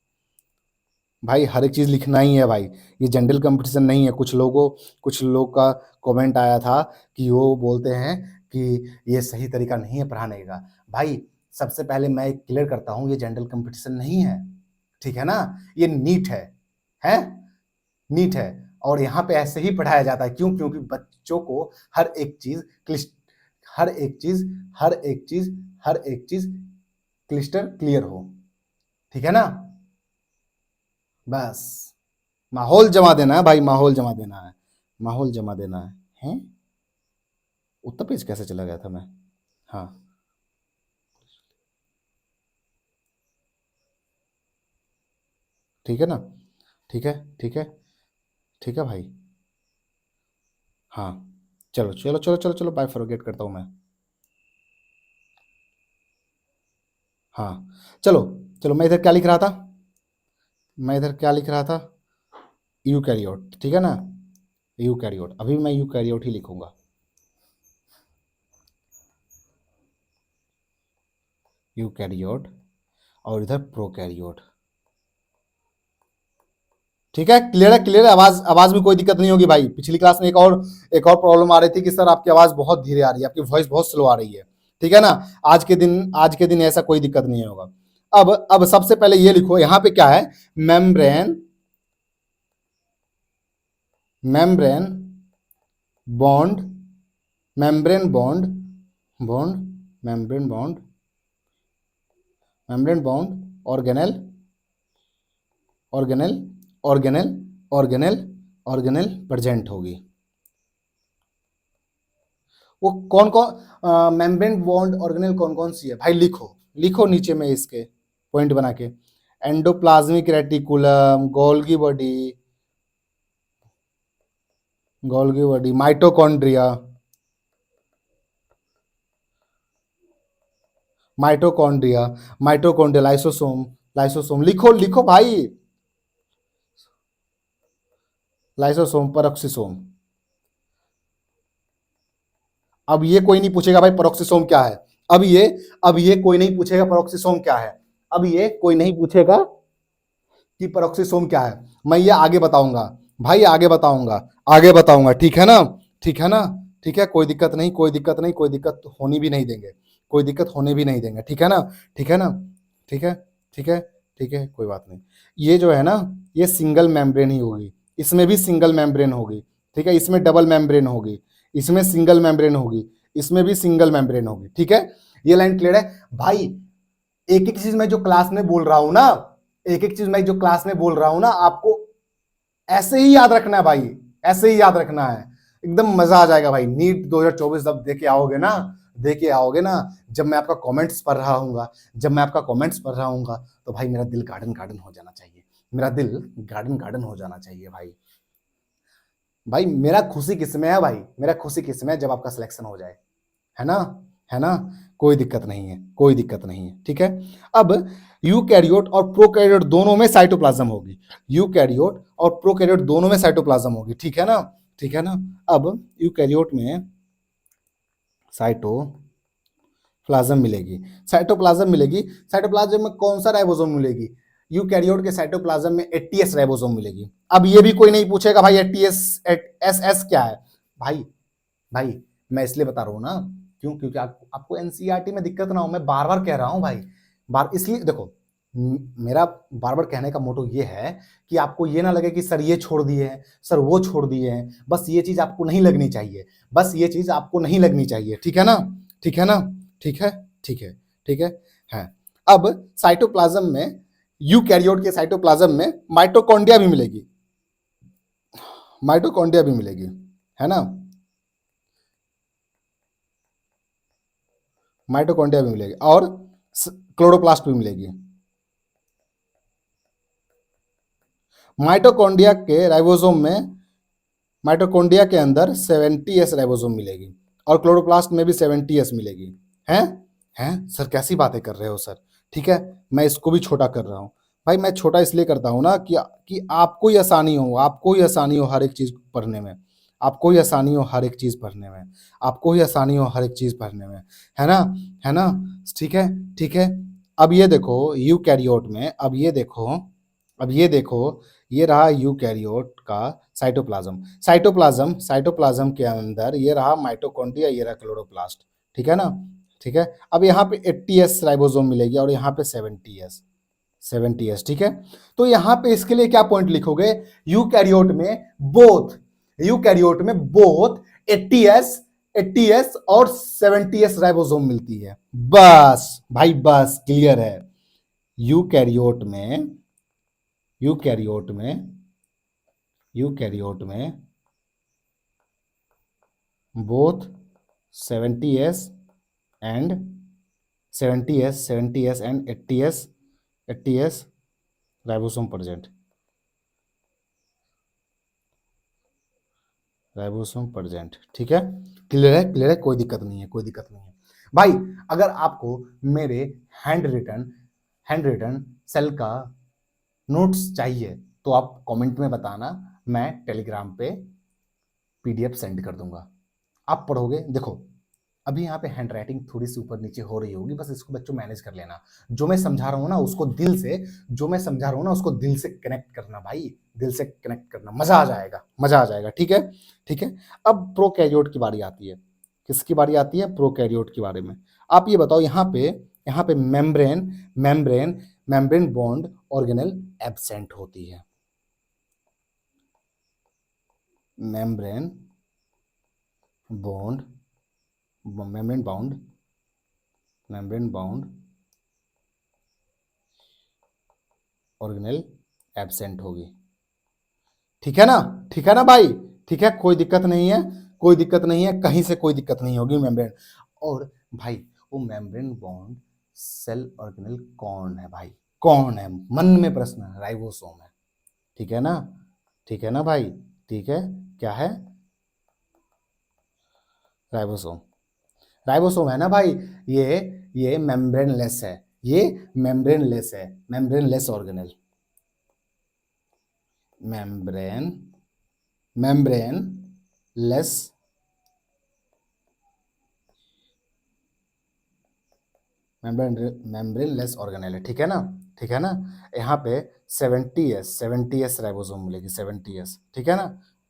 भाई, हर एक चीज लिखना ही है भाई। ये जनरल कंपटीशन नहीं है। कुछ लोग का कमेंट आया था कि वो बोलते हैं कि ये सही तरीका नहीं है पढ़ाने का। भाई सबसे पहले मैं क्लियर करता हूँ, ये जनरल कंपटीशन नहीं है। ठीक है ना? ये नीट है नीट है। और यहाँ पे ऐसे ही पढ़ाया जाता है। क्यों? क्योंकि बच्चों को हर एक चीज हर एक चीज हर एक चीज हर एक चीज क्लिस्टर क्लियर हो। ठीक है ना? बस माहौल जमा देना है भाई, माहौल जमा देना है, माहौल जमा देना है। हैं? उत्तर प्रदेश कैसे चला गया था मैं? हाँ ठीक है ना? ठीक है, ठीक है, ठीक है भाई। हाँ चलो चलो चलो चलो चलो, बाय फॉरगेट करता हूँ मैं। हाँ चलो चलो, मैं इधर क्या लिख रहा था, मैं इधर क्या लिख रहा था? यूकैरियोट। ठीक है ना? यूकैरियोट, अभी मैं यूकैरियोट ही लिखूंगा। यूकैरियोट और इधर प्रोकैरियोट। ठीक है, क्लियर है, क्लियर है। आवाज आवाज में कोई दिक्कत नहीं होगी भाई। पिछली क्लास में एक और प्रॉब्लम आ रही थी कि सर आपकी आवाज बहुत धीरे आ रही है, आपकी वॉइस बहुत स्लो आ रही है। ठीक है ना? आज के दिन ऐसा कोई दिक्कत नहीं होगा। अब सबसे पहले ये लिखो, यहां पे क्या है? Membrane, membrane bond, membrane bond, bond, membrane bond, membrane bond, organelle, organelle, organelle, organelle, organelle present होगी। वो कौन कौन मेम्ब्रेन बॉन्ड ऑर्गेनेल कौन कौन सी है भाई? लिखो, लिखो नीचे में इसके पॉइंट बना के। Endoplasmic reticulum, Golgi body, mitochondria, mitochondria, mitochondria, lysosome, lysosome, लिखो लिखो भाई। Lysosome, peroxisome. अब ये कोई नहीं पूछेगा भाई पेरोक्सिसोम क्या है। अब ये कोई नहीं पूछेगा पेरोक्सिसोम क्या है। अब ये कोई नहीं पूछेगा कि पेरोक्सिसोम क्या है। मैं ये आगे बताऊंगा भाई, आगे बताऊंगा, आगे बताऊंगा। ठीक है ना? ठीक है ना? ठीक है, कोई दिक्कत नहीं, कोई दिक्कत नहीं, कोई दिक्कत होनी भी नहीं देंगे, कोई दिक्कत होने भी नहीं देंगे, ठीक है ना, ठीक है ना, ठीक है, ठीक है, ठीक है, कोई बात नहीं। ये जो है ना, ये सिंगल मेम्ब्रेन ही होगी, इसमें भी सिंगल मेम्ब्रेन होगी, ठीक है, इसमें डबल मेम्ब्रेन होगी, इसमें सिंगल मेम्ब्रेन होगी, इसमें भी सिंगल मेम्ब्रेन होगी, ठीक है। ये लाइन क्लियर है भाई। एक एक चीज मैं जो क्लास में बोल रहा हूं ना, एक एक चीज मैं जो क्लास में बोल रहा हूं ना, आपको ऐसे ही याद रखना है भाई, ऐसे ही याद रखना है, एकदम मजा आ जाएगा भाई। नीट 2024 जब देके आओगे ना, देके आओगे ना, जब मैं आपका कमेंट्स पढ़ रहा हूँ, जब मैं आपका कमेंट्स पढ़ रहा हूँ, तो भाई मेरा दिल गार्डन गार्डन हो जाना चाहिए, मेरा दिल गार्डन गार्डन हो जाना चाहिए भाई। भाई मेरा खुशी किसमें है भाई, मेरा खुशी किसमें है, जब आपका सिलेक्शन हो जाए, है ना, है ना, कोई दिक्कत नहीं है, कोई दिक्कत नहीं है, ठीक है। अब यूकैरियोट और प्रोकैरियोट दोनों में साइटोप्लाज्म होगी, यूकैरियोट और प्रोकैरियोट दोनों में साइटोप्लाज्म होगी, ठीक है ना, ठीक है ना। अब यूकैरियोट में साइटोप्लाज्म मिलेगी, साइटोप्लाज्म मिलेगी, साइटोप्लाज्म में कौन सा राइबोसोम मिलेगी, यूकैरियोट के साइटोप्लाज्म में 80S राइबोसोम मिलेगी। अब ये भी कोई नहीं पूछेगा भाई 80S एस क्या है भाई, भाई मैं इसलिए बता रहा हूं ना, क्यों, क्योंकि आपको एनसीईआरटी में दिक्कत ना हो, मैं बार बार कह रहा हूं भाई, बार इसलिए देखो, मेरा बार बार कहने का मोटो ये है कि आपको ये ना लगे कि सर ये छोड़ दिए हैं, सर वो छोड़ दिए हैं, बस ये चीज आपको नहीं लगनी चाहिए, बस ये चीज आपको नहीं लगनी चाहिए, ठीक है ना, ठीक है ना, ठीक है, ठीक है, ठीक है। अब साइटोप्लाज्म में, यूकैरियोट के साइटोप्लाज्म में माइटोकॉन्ड्रिया भी मिलेगी, माइटोकॉन्ड्रिया भी मिलेगी, है ना, माइटोकॉन्ड्रिया भी मिलेगी और क्लोरोप्लास्ट भी मिलेगी। माइटोकॉन्ड्रिया के राइबोसोम में, माइटोकॉन्ड्रिया के अंदर 70S राइबोसोम मिलेगी और क्लोरोप्लास्ट में भी 70S मिलेगी, हैं, हैं सर कैसी बातें कर रहे हो सर, ठीक है, मैं इसको भी छोटा कर रहा हूँ भाई, मैं छोटा इसलिए करता हूँ ना कि आपको ही आसानी हो, आपको ही आसानी हो हर एक चीज़ पढ़ने में, आपको ही आसानी हो हर एक चीज़ पढ़ने में, आपको ही आसानी हो हर एक चीज़ पढ़ने में, है ना, है ना, ठीक है, ठीक है। अब ये देखो यूकैरियोट में, अब ये देखो, अब ये देखो, ये रहा यूकैरियोट का साइटोप्लाज्म, साइटोप्लाज्म, साइटोप्लाज्म के अंदर ये रहा माइटोकॉन्ड्रिया, ये रहा क्लोरोप्लास्ट, ठीक है ना, ठीक है। अब यहाँ पे 80S राइबोसोम मिलेगी और यहाँ पे 70S, 70S, ठीक है। तो यहाँ पे इसके लिए क्या पॉइंट लिखोगे, यूकैरियोट में बोथ, यूकैरियोट में बोथ 80S और 70S राइबोसोम मिलती है, बस भाई बस क्लियर है। यूकैरियोट में, यूकैरियोट में, यूकैरियोट में both 70S and 70S and 80S ribosome present, ribosome present, ठीक है, क्लियर है, क्लियर है, कोई दिक्कत नहीं है, कोई दिक्कत नहीं है भाई। अगर आपको मेरे हैंड रिटन सेल का नोट्स चाहिए तो आप कमेंट में बताना, मैं टेलीग्राम पे PDF सेंड कर दूंगा, आप पढ़ोगे। देखो अभी यहाँ पे हैंड राइटिंग थोड़ी सी ऊपर नीचे हो रही होगी, बस इसको बच्चों मैनेज कर लेना, जो मैं समझा रहा हूँ ना उसको दिल से, जो मैं समझा रहा हूँ ना उसको दिल से कनेक्ट करना भाई, दिल से कनेक्ट करना, मजा आ जाएगा, मजा आ जाएगा, ठीक है, ठीक है। अब प्रोकैरियोट की बारी आती है, किसकी बारी आती है, प्रोकैरियोट के बारे में। आप ये बताओ, यहाँ पे membrane membrane membrane bond organelle absent होती है, membrane bond, membrane bound organelle absent होगी, ठीक है ना, ठीक है ना भाई, ठीक है, कोई दिक्कत नहीं है, कोई दिक्कत नहीं है, कहीं से कोई दिक्कत नहीं होगी मेम्ब्रेन। और भाई वो मेम्ब्रेन बॉन्ड सेल ऑर्गेनेल कौन है भाई, कौन है, मन में प्रश्न है, राइबोसोम है, ठीक है ना, ठीक है ना भाई, ठीक है, क्या है, राइबोसोम, राइबोसोम है ना भाई। ये मेम्ब्रेनलेस है, ये मेम्ब्रेनलेस है, membraneless organelle, membrane membraneless membraneless organelle है, ठीक है ना, ठीक है ना। यहाँ पे 70S राइबोसोम मिलेगी, 70S, ठीक है ना,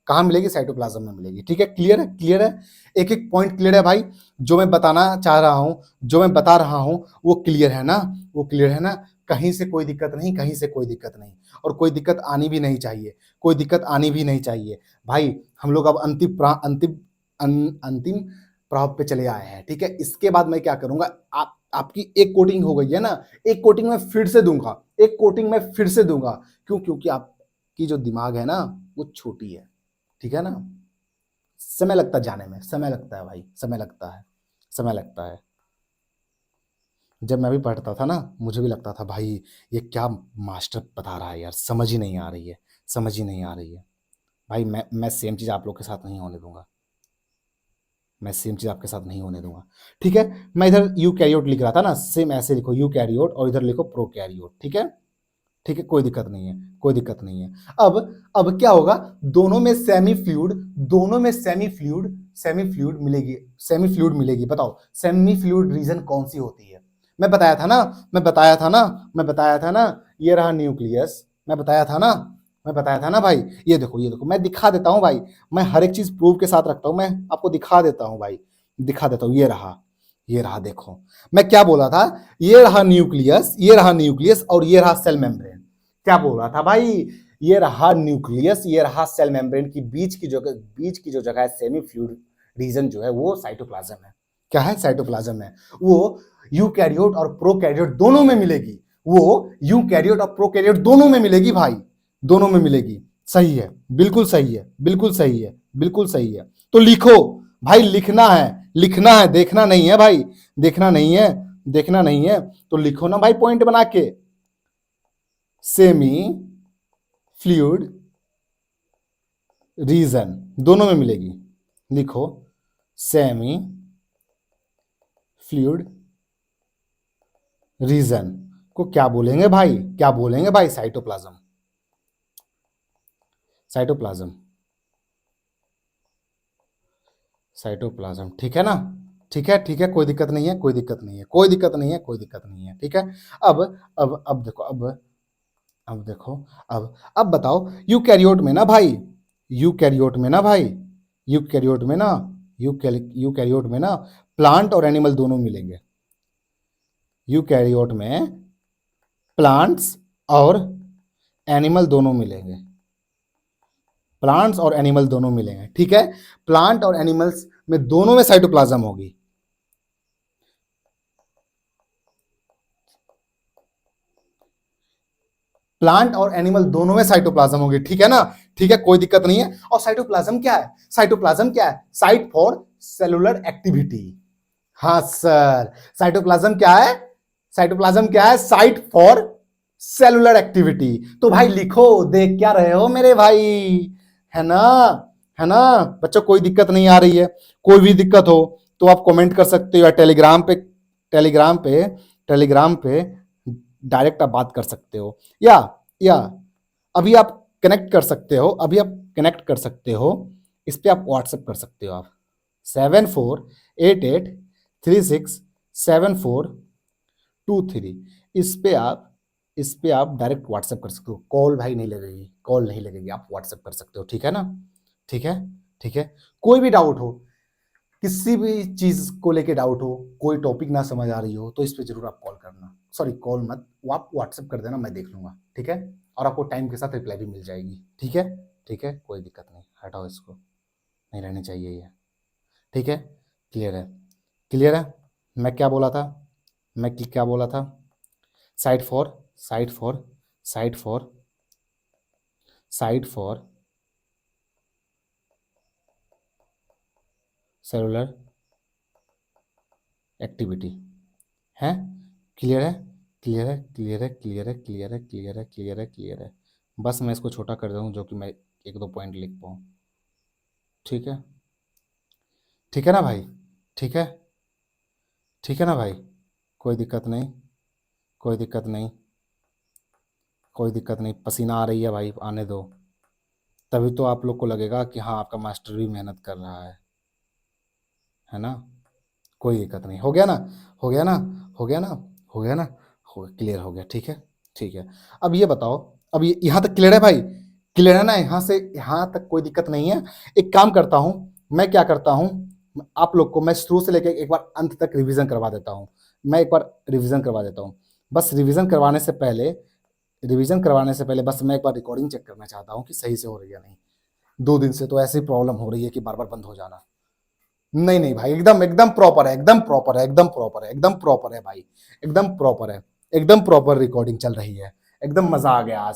कहाँ मिलेगी? साइटोप्लाज्म में मिलेगी। ठीक है, क्लियर है? क्लियर है? एक एक पॉइंट क्लियर है भाई? जो मैं बताना चाह रहा हूं, जो मैं बता रहा हूं, वो क्लियर है ना? वो क्लियर है ना? कहीं से कोई दिक्कत नहीं, कहीं से कोई दिक्कत नहीं, और कोई दिक्कत आनी भी नहीं चाहिए, कोई दिक्कत आनी भी नहीं चाहिए भाई। हम लोग अब अंतिम प्रभाव पे चले आए हैं। ठीक है, इसके बाद मैं क्या करूंगा, आपकी एक कोटिंग हो गई है ना, एक कोटिंग मैं फिर से दूंगा, एक कोटिंग मैं फिर से दूंगा। क्यों? क्योंकि आपकी जो दिमाग है ना, वो छोटी है। ठीक है ना? समय लगता है जाने में, समय लगता है भाई, समय लगता है, समय लगता है। जब मैं भी पढ़ता था ना, मुझे भी लगता था भाई ये क्या मास्टर बता रहा है यार, समझ ही नहीं आ रही है, समझ ही नहीं आ रही है। भाई मैं सेम चीज़ आप लोग के साथ नहीं होने दूंगा, मैं सेम चीज़ आपके साथ नहीं होने दूंगा। ठीक है, मैं इधर यू कैरियोट लिख रहा था ना, सेम ऐसे लिखो यू कैरियोट, और इधर लिखो प्रो कैरियोट। ठीक है, ठीक है, कोई दिक्कत नहीं है, कोई दिक्कत नहीं है। अब क्या होगा, दोनों में सेमी फ्लूइड, दोनों में सेमी फ्लूइड मिलेगी, सेमी फ्लूइड मिलेगी। बताओ सेमी फ्लूइड रीजन कौन सी होती है? मैं बताया था ना, मैं बताया था ना, ये रहा न्यूक्लियस, मैं बताया था ना, मैं बताया था ना भाई। ये देखो, ये देखो, मैं दिखा देता हूं भाई, मैं हर एक चीज प्रूफ के साथ रखता हूं, मैं आपको दिखा देता हूं भाई, दिखा देता हूं। ये रहा देखो, मैं क्या बोला था, ये रहा न्यूक्लियस, ये रहा न्यूक्लियस, और ये रहा सेल मेम्ब्रेन। क्या बोल रहा था भाई, ये रहा न्यूक्लियस, ये रहा सेल मेम्ब्रेन की बीच की जो जगह है, सेमी फ्लूइड रीजन जो है, वो साइटोप्लाज्म है। क्या है? साइटोप्लाज्म है। वो यूकैरियोट और प्रोकैरियोट दोनों में मिलेगी, वो यूकैरियोट और प्रोकैरियोट दोनों में मिलेगी भाई, दोनों में मिलेगी। सही है, बिल्कुल सही है, बिल्कुल सही है, बिल्कुल सही है। तो लिखो भाई, लिखना है, लिखना है, देखना नहीं है भाई, देखना नहीं है, देखना नहीं है। तो लिखो ना भाई पॉइंट बना के, सेमी फ्लूइड रीजन दोनों में मिलेगी। लिखो सेमी फ्लूइड रीजन को क्या बोलेंगे भाई? क्या बोलेंगे भाई? Cytoplasm, cytoplasm, cytoplasm. ठीक है ना? ठीक है, ठीक है, कोई दिक्कत नहीं है, कोई दिक्कत नहीं है, कोई दिक्कत नहीं है, कोई दिक्कत नहीं है। ठीक है, अब अब देखो, अब देखो, अब बताओ, यूकैरियोट में ना भाई, यूकैरियोट में ना भाई, यूकैरियोट में ना, यूकैरियोट में ना प्लांट और एनिमल दोनों मिलेंगे। यूकैरियोट में प्लांट्स और एनिमल दोनों मिलेंगे, प्लांट्स और एनिमल दोनों मिलेंगे। ठीक है, प्लांट और एनिमल्स में दोनों में साइटोप्लाज्म होगी। प्लांट और एनिमल दोनों में साइटोप्लाज्म होगी। ठीक है ना? ठीक है, कोई दिक्कत नहीं है। और साइटोप्लाज्म क्या है? साइटोप्लाज्म क्या है? Site for cellular activity. हाँ सर, साइटोप्लाज्म क्या है? साइटोप्लाज्म क्या है? Site for cellular activity. तो भाई लिखो, देख क्या रहे हो मेरे भाई, है ना? है ना बच्चों? कोई दिक्कत नहीं आ रही है? कोई भी दिक्कत हो तो आप कमेंट कर सकते हो, या टेलीग्राम पे टेलीग्राम पे डायरेक्ट आप बात कर सकते हो, या अभी आप कनेक्ट कर सकते हो, अभी आप कनेक्ट कर सकते हो, इस पे आप व्हाट्सएप कर सकते हो। आप 7488367423, इस पे आप डायरेक्ट व्हाट्सएप कर सकते हो। कॉल भाई नहीं लगेगी, कॉल नहीं लगेगी, आप व्हाट्सएप कर सकते हो। ठीक है ना? ठीक है, ठीक है। कोई भी डाउट हो, किसी भी चीज को लेके डाउट हो, कोई टॉपिक ना समझ आ रही हो, तो इस पे जरूर आप कॉल करना, सॉरी कॉल मत, वो आप व्हाट्सएप कर देना, मैं देख लूंगा। ठीक है, और आपको टाइम के साथ रिप्लाई भी मिल जाएगी। ठीक है, ठीक है, कोई दिक्कत नहीं, हटाओ इसको, नहीं रहनी चाहिए ये। ठीक है, क्लियर है? क्लियर है? मैं क्या बोला था, मैं क्या बोला था? Site for site for site for site for cellular activity है। क्लियर है? क्लियर है? क्लियर है? क्लियर है? क्लियर है? क्लियर है? क्लियर है? क्लियर है? बस मैं इसको छोटा कर दूँ, जो कि मैं एक दो पॉइंट लिख पाऊँ। ठीक है, ठीक है ना भाई? ठीक है, ठीक है ना भाई? कोई दिक्कत नहीं, कोई दिक्कत नहीं, कोई दिक्कत नहीं। पसीना आ रही है भाई, आने दो, तभी तो आप लोग को लगेगा कि हाँ आपका मास्टर भी मेहनत कर रहा है ना? कोई दिक्कत नहीं, हो गया ना? हो गया ना? हो गया ना? हो गया ना? हो, क्लियर हो गया। ठीक है, ठीक है। अब ये बताओ, अब ये यहाँ तक क्लियर है भाई? क्लियर है ना? यहां से यहां तक कोई दिक्कत नहीं है। एक काम करता हूं, मैं क्या करता हूं, आप लोग को मैं शुरू से लेकर एक बार अंत तक रिवीजन करवा देता हूं। मैं एक बार रिवीजन करवा देता हूं। बस रिवीजन करवाने से पहले बस मैं एक बार रिकॉर्डिंग चेक करना चाहता हूं कि सही से हो रही है नहीं। 2 दिन से तो ऐसी प्रॉब्लम हो रही है कि बार बार बंद हो जाना। नहीं नहीं भाई, एकदम एकदम प्रॉपर है, एकदम प्रॉपर है, एकदम प्रॉपर है, एकदम प्रॉपर है भाई, एकदम प्रॉपर है, एकदम प्रॉपर रिकॉर्डिंग चल रही है। एकदम मजा आ गया आज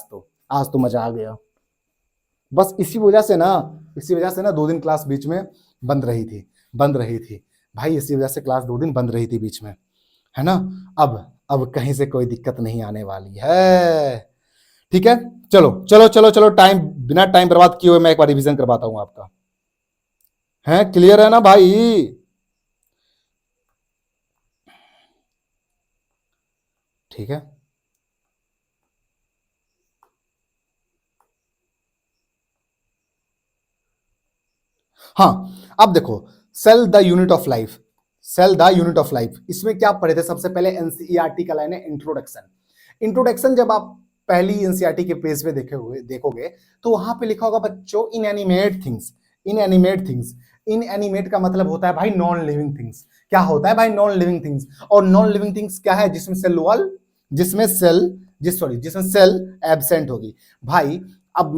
तो मजा आ गया। बस इसी वजह से ना 2 दिन क्लास बीच में बंद रही थी भाई। इसी वजह से क्लास 2 दिन बंद रही थी बीच में, है ना? अब कहीं से कोई दिक्कत नहीं आने वाली है। ठीक है, चलो चलो चलो चलो, बिना टाइम बर्बाद किए हुए मैं एक बार रिवीजन करवाता हूं आपका। है क्लियर है ना भाई? ठीक है, हाँ। अब देखो, cell the unit of life, इसमें क्या पढ़े थे? सबसे पहले एनसीईआरटी का लाइन है इंट्रोडक्शन। इंट्रोडक्शन जब आप पहली एनसीईआरटी के पेज पे देखोगे तो वहां पे लिखा होगा बच्चों, इनएनिमेट का मतलब होता है भाई नॉन लिविंग थिंग्स। क्या होता है भाई? Non living things. और नॉन लिविंग थिंग्स क्या है? जिसमें सेल एब्सेंट होगी भाई। अब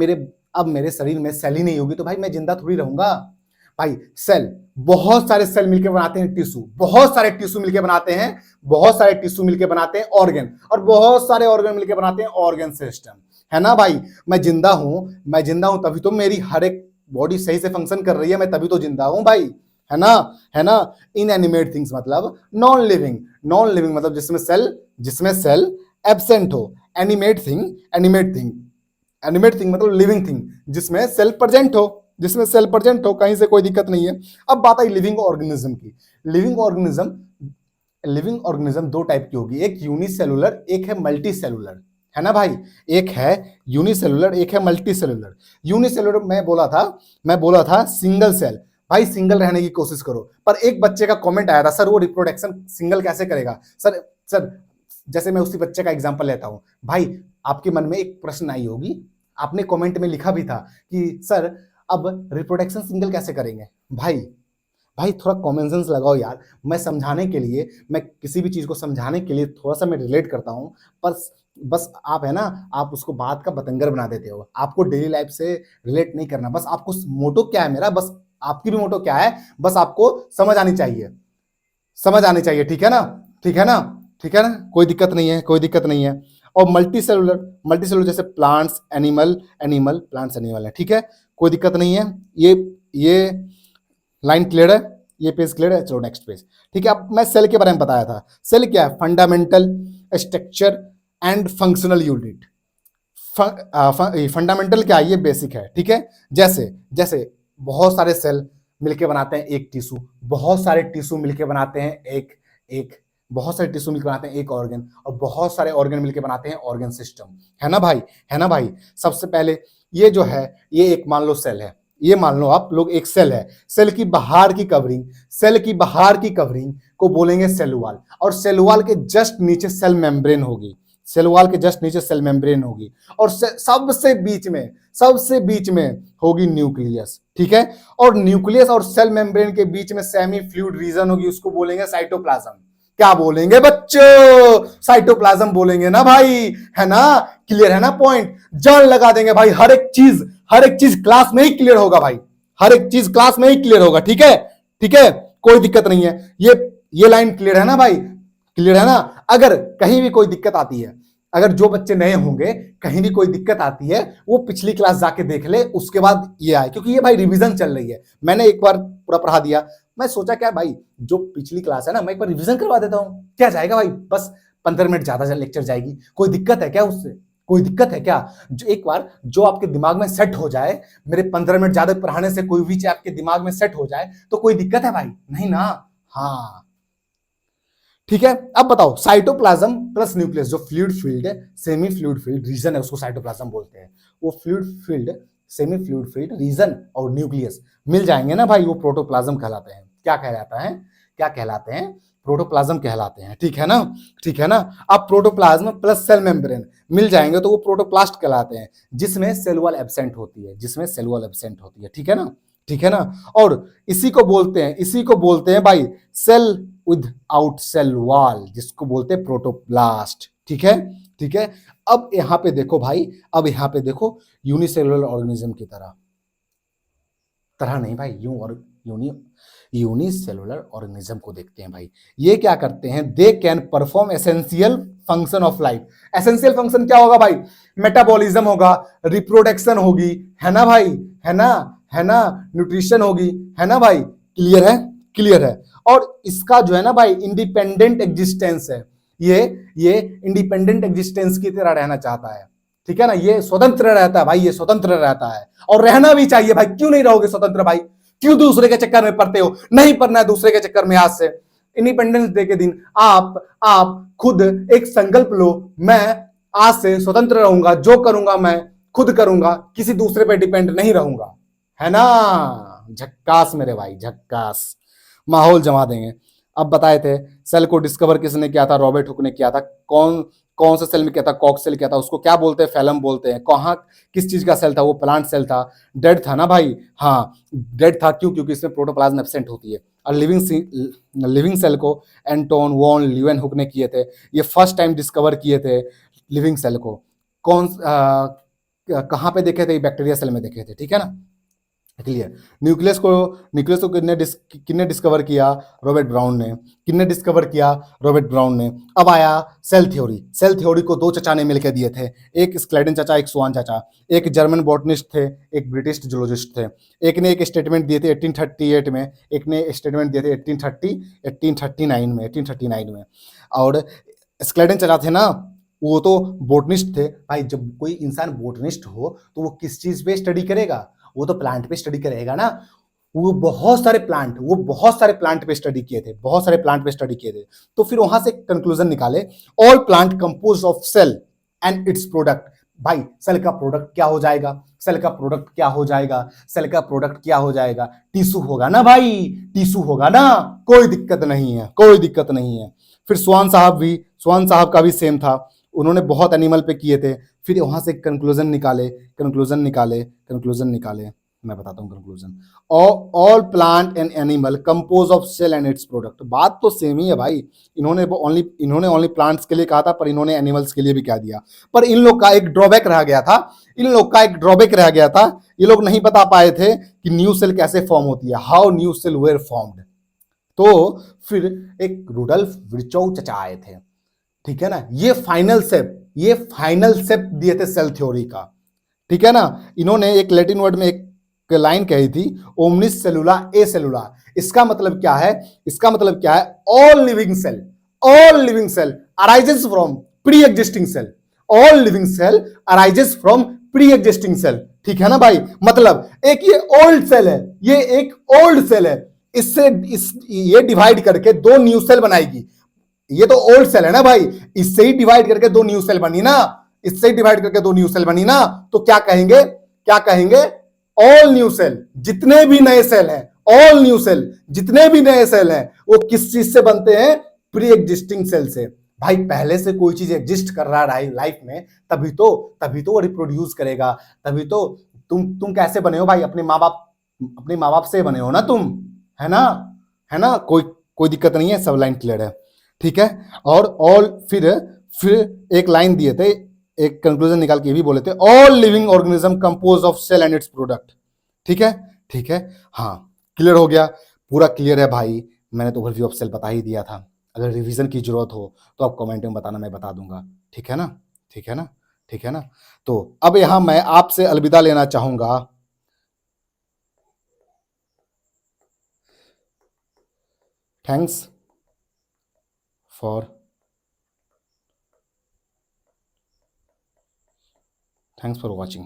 मेरे शरीर में सेल ही नहीं होगी तो भाई मैं जिंदा थोड़ी रहूंगा भाई। बहुत सारे सेल मिलकर बनाते हैं टिश्यू, बहुत सारे टिश्यू मिलकर बनाते हैं ऑर्गन, और बहुत सारे ऑर्गन मिलकर बनाते हैं ऑर्गन सिस्टम, है ना भाई? मैं जिंदा हूं तभी तो मेरी हर एक बॉडी सही से फंक्शन कर रही है, मैं तभी तो जिंदा हूं भाई, है ना? इनएनिमेट थिंग्स मतलब नॉन लिविंग मतलब जिसमें सेल एब्सेंट हो। एनिमेट थिंग मतलब लिविंग थिंग, जिसमें सेल प्रेजेंट हो, कहीं से कोई दिक्कत नहीं है। अब बात आई लिविंग ऑर्गेनिज्म की। लिविंग ऑर्गेनिज्म 2 टाइप की होगी, एक यूनिसेलुलर, एक है मल्टी सेलुलर, है ना भाई? एक है यूनिसेलुलर, एक है मल्टी सेलुलर। यूनिसेलुलर मैं बोला था सिंगल सेल। भाई सिंगल रहने की कोशिश करो। पर एक बच्चे का कमेंट आया था, सर वो रिप्रोडक्शन सिंगल कैसे करेगा? सर जैसे मैं उसी बच्चे का एग्जांपल लेता हूं भाई। आपके मन में एक प्रश्न आई होगी, आपने कमेंट में लिखा भी था कि सर अब रिप्रोडक्शन सिंगल कैसे करेंगे? भाई थोड़ा कॉमन सेंस लगाओ यार। मैं किसी भी चीज को समझाने के लिए थोड़ा सा मैं रिलेट करता हूं, पर बस आप है ना, आप उसको बात का बतंगर बना देते हो। आपको डेली लाइफ से रिलेट नहीं करना। बस आपको मोटो क्या है मेरा, बस आपकी भी मोटो क्या है, बस आपको समझ आनी चाहिए। ठीक है ना? कोई दिक्कत नहीं है। और मल्टी सेलुलर जैसे प्लांट्स एनिमल है। ठीक है, कोई दिक्कत नहीं है। ये लाइन क्लियर है? ये पेज क्लियर है? चलो नेक्स्ट पेज। ठीक है, अब मैं सेल के बारे में बताया था। सेल क्या है? Fundamental structure and functional unit. Fundamental क्या है? ये बेसिक है। ठीक है, जैसे जैसे बहुत सारे सेल मिलके बनाते हैं एक टिश्यू, बहुत सारे टिश्यू मिलके बनाते हैं एक बहुत सारे टिश्यू मिलकर बनाते हैं एक ऑर्गन, और बहुत सारे ऑर्गन मिलकर बनाते हैं ऑर्गन सिस्टम, है ना भाई? सबसे पहले ये जो है, ये एक मान लो सेल है, ये मान लो आप लोग एक सेल है। सेल की बाहर की कवरिंग को बोलेंगे सेल वॉल, और सेल वॉल के जस्ट नीचे सेल मेम्ब्रेन होगी, और सबसे बीच में होगी न्यूक्लियस। ठीक है, और न्यूक्लियस और सेल मेम्ब्रेन के बीच में सेमी फ्लूइड रीजन होगी, उसको बोलेंगे साइटोप्लाज्म। क्या बोलेंगे बच्चों? साइटोप्लाज्म बोलेंगे ना भाई, है ना? क्लियर है ना पॉइंट? जान लगा देंगे भाई, हर एक चीज क्लास में ही क्लियर होगा भाई, हर एक चीज क्लास में ही क्लियर होगा। ठीक है, कोई दिक्कत नहीं है। ये लाइन क्लियर है ना भाई? क्लियर है ना? अगर कहीं भी कोई दिक्कत आती है, अगर जो बच्चे नए होंगे कहीं भी कोई दिक्कत आती है, वो पिछली क्लास जाके देख ले, उसके बाद ये आए, क्योंकि ये भाई रिवीजन चल रही है। मैंने एक बार पूरा पढ़ा दिया, मैं सोचा क्या भाई, जो पिछली क्लास है ना, मैं एक बार रिवीजन करवा देता हूं, क्या जाएगा भाई? बस 15 मिनट ज्यादा लेक्चर जाएगी, कोई दिक्कत है क्या उससे? कोई दिक्कत है क्या? जो एक बार जो आपके दिमाग में सेट हो जाए, मेरे 15 मिनट ज्यादा पढ़ाने से कोई भी चीज आपके दिमाग में सेट हो जाए तो कोई दिक्कत है भाई? नहीं ना? हाँ, ठीक है। अब बताओ, साइटोप्लाज्म प्लस न्यूक्लियस, जो फ्लूइड फील्ड है, सेमी फ्लूइड फील्ड रीजन है, उसको साइटोप्लाज्म बोलते हैं। वो fluid field, semi fluid field region और न्यूक्लियस मिल जाएंगे ना भाई, वो प्रोटोप्लाज्म कहलाते हैं। क्या कहलाते हैं? प्रोटोप्लाज्म कहलाते हैं, ठीक है ना, ठीक है ना। अब प्रोटोप्लाज्म प्लस सेल मेम्ब्रेन मिल जाएंगे तो वो प्रोटोप्लास्ट कहलाते हैं, जिसमें सेल वॉल एब्सेंट होती है, जिसमें सेल वॉल एब्सेंट होती है, ठीक है ना, ठीक है ना। और इसी को बोलते हैं भाई cell without cell wall, जिसको बोलते हैं प्रोटोप्लास्ट, ठीक है, ठीक है। अब यहां पे देखो भाई, अब यहां पे देखो यूनिसेलुलर ऑर्गेनिज्म की तरह, तरह नहीं भाई, यूनिसेलुलर ऑर्गेनिज्म को देखते हैं भाई। ये क्या करते हैं, they can perform essential function of life. Essential function क्या होगा भाई, मेटाबॉलिज्म होगा, रिप्रोडक्शन होगी, है ना भाई, है ना, है ना, न्यूट्रिशन होगी, है ना भाई, क्लियर है, क्लियर है। और इसका जो है ना भाई इंडिपेंडेंट एग्जिस्टेंस है, ये इंडिपेंडेंट एग्जिस्टेंस की तरह रहना चाहता है, ठीक है ना, ये स्वतंत्र रहता है भाई, ये स्वतंत्र रहता है और रहना भी चाहिए भाई। क्यों नहीं रहोगे स्वतंत्र भाई, क्यों दूसरे के चक्कर में पड़ते हो, नहीं पड़ना है दूसरे के चक्कर में। आज से इंडिपेंडेंस डे के दिन आप खुद एक संकल्प लो, मैं आज से स्वतंत्र रहूंगा, जो करूंगा मैं खुद करूंगा, किसी दूसरे पे डिपेंड नहीं रहूंगा, है ना। झक्कास मेरे भाई, झक्कास, माहौल जमा देंगे। अब बताए थे सेल को डिस्कवर किसने किया था, रॉबर्ट हुक ने किया था। कौन कौन सा सेल में किया था, कॉक्स सेल किया था। उसको क्या बोलते हैं, फैलम बोलते हैं। कहाँ किस चीज का सेल था, वो प्लांट सेल था। डेड था ना भाई, हाँ डेड था, क्यों, क्योंकि इसमें प्रोटोप्लाज्म एब्सेंट होती है। और लिविंग सेल को एंटोन वॉन ल्यूवेनहुक ने किए थे, ये फर्स्ट टाइम डिस्कवर किए थे लिविंग सेल को। कहाँ पे देखे थे, बैक्टीरिया सेल में देखे थे, ठीक है ना, क्लियर। न्यूक्लियस को किसने डिस्कवर किया, रॉबर्ट ब्राउन ने। किसने डिस्कवर किया, रॉबर्ट ब्राउन ने। अब आया सेल थ्योरी। सेल थ्योरी को दो चचा ने मिलकर दिए थे, एक स्क्लेडन चाचा, एक स्वान चाचा। एक जर्मन बॉटनिस्ट थे, एक ब्रिटिश जूलॉजिस्ट थे। एक ने एक स्टेटमेंट दिए थे 1838 में, एक ने स्टेटमेंट दिए थे 1839 में। और स्क्लेडन चाचा थे ना, वो तो बोटनिस्ट थे भाई। जब कोई इंसान बोटनिस्ट हो तो वो किस चीज पे स्टडी करेगा, वो तो प्लांट पे स्टडी करेगा ना। वो बहुत सारे प्लांट पे स्टडी किए थे, बहुत सारे प्लांट पे स्टडी किए थे। तो फिर वहां से कंक्लूजन निकाले, all plant compose of cell and its product. भाई सेल का प्रोडक्ट क्या हो जाएगा, सेल का प्रोडक्ट क्या हो जाएगा, सेल का प्रोडक्ट क्या हो जाएगा, टिश्यू होगा ना भाई, टिश्यू होगा ना, कोई दिक्कत नहीं है, कोई दिक्कत नहीं है। फिर स्वान साहब का भी सेम था, उन्होंने बहुत एनिमल पे किए थे। फिर वहां से कंक्लूजन निकाले, मैं बताता हूँ conclusion. All plant and animal compose of cell and its product. बात तो सेम ही है भाई। इन्होंने ओनली प्लांट्स के लिए कहा था, पर इन्होंने एनिमल्स के लिए भी कह दिया। पर इन लोग का एक ड्रॉबैक रह गया था, ये लोग नहीं बता पाए थे कि न्यू सेल कैसे फॉर्म होती है, how new cell were formed. तो फिर एक रुडल्फ विर्चोव चचा आए थे, ठीक है ना। ये फाइनल सेप दिए थे सेल थ्योरी का, ठीक है ना। इन्होंने एक लैटिन वर्ड में एक लाइन कही थी, ओमनिस सेलुला ए सेलुला। इसका मतलब क्या है, all living cell arises from pre existing cell, all living cell arises from pre existing cell, ठीक है ना भाई। मतलब एक ये ओल्ड सेल है, ये एक ओल्ड सेल है, ये डिवाइड करके दो न्यू सेल बनाएगी। ये तो ओल्ड सेल है ना भाई, इससे ही डिवाइड करके दो न्यू सेल बनी ना, तो क्या कहेंगे, ऑल न्यू सेल, जितने भी नए सेल हैं, ऑल न्यू सेल जितने भी नए सेल हैं, वो किस चीज से बनते हैं, प्री एग्जिस्टिंग सेल से। भाई पहले से कोई चीज एग्जिस्ट कर रहा है लाइफ में, तभी तो वो रिप्रोड्यूस करेगा। तभी तो तुम कैसे बने हो भाई, अपने माँ बाप से बने हो ना तुम, है ना, कोई दिक्कत नहीं है, सब लाइन क्लियर है, ठीक है। और ऑल फिर एक लाइन दिए थे, एक कंक्लूजन निकाल के भी बोले थे, all living organism compose of cell and its product, ठीक है, हाँ क्लियर हो गया, पूरा क्लियर है भाई। मैंने तो ओवरव्यू ऑफ सेल बता ही दिया था। अगर रिवीजन की जरूरत हो तो आप कमेंट में बताना, मैं बता दूंगा, ठीक है ना। तो अब यहां मैं आपसे अलविदा लेना चाहूंगा। थैंक्स फॉर वॉचिंग,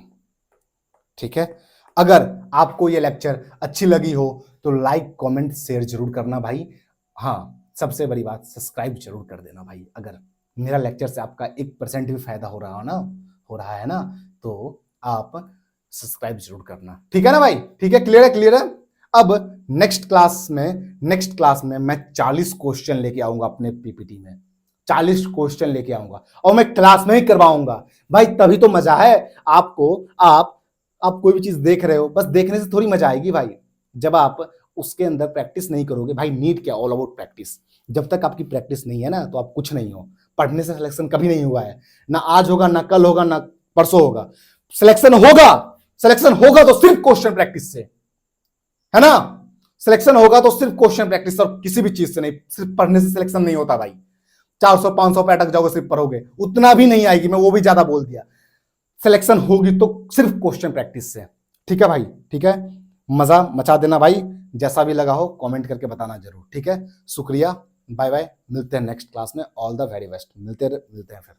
ठीक है। अगर आपको ये लेक्चर अच्छी लगी हो तो लाइक कमेंट शेयर जरूर करना भाई। हाँ, सबसे बड़ी बात, सब्सक्राइब जरूर कर देना भाई। अगर मेरा लेक्चर से आपका 1% भी फायदा हो रहा है ना, तो आप सब्सक्राइब जरूर करना, ठीक है ना भाई, ठीक है, क्लियर है। अब नेक्स्ट क्लास में मैं 40 क्वेश्चन लेके आऊंगा अपने पीपीटी में, 40 क्वेश्चन लेके आऊंगा और मैं क्लास में ही करवाऊंगा भाई, तभी तो मजा है आपको। आप कोई भी चीज देख रहे हो, बस देखने से थोड़ी मजा आएगी भाई, जब आप उसके अंदर प्रैक्टिस नहीं करोगे। भाई नीट क्या, ऑल अबाउट प्रैक्टिस। जब तक आपकी प्रैक्टिस नहीं है ना, तो आप कुछ नहीं हो। पढ़ने से सिलेक्शन कभी नहीं हुआ है, ना आज होगा, ना कल होगा, ना परसों होगा। सिलेक्शन होगा तो सिर्फ क्वेश्चन प्रैक्टिस से, है ना। सिलेक्शन होगा तो सिर्फ क्वेश्चन प्रैक्टिस और किसी भी चीज से नहीं। सिर्फ पढ़ने से सिलेक्शन नहीं होता भाई। 400-500 पे अटक जाओगे सिर्फ पढ़ोगे, उतना भी नहीं आएगी, मैं वो भी ज्यादा बोल दिया। सिलेक्शन होगी तो सिर्फ क्वेश्चन प्रैक्टिस से। ठीक है भाई, ठीक है। मजा मचा देना भाई, जैसा भी लगा हो कमेंट करके बताना जरूर। ठीक है, शुक्रिया, बाय बाय, मिलते हैं नेक्स्ट क्लास में। ऑल द वेरी बेस्ट, मिलते हैं फिर।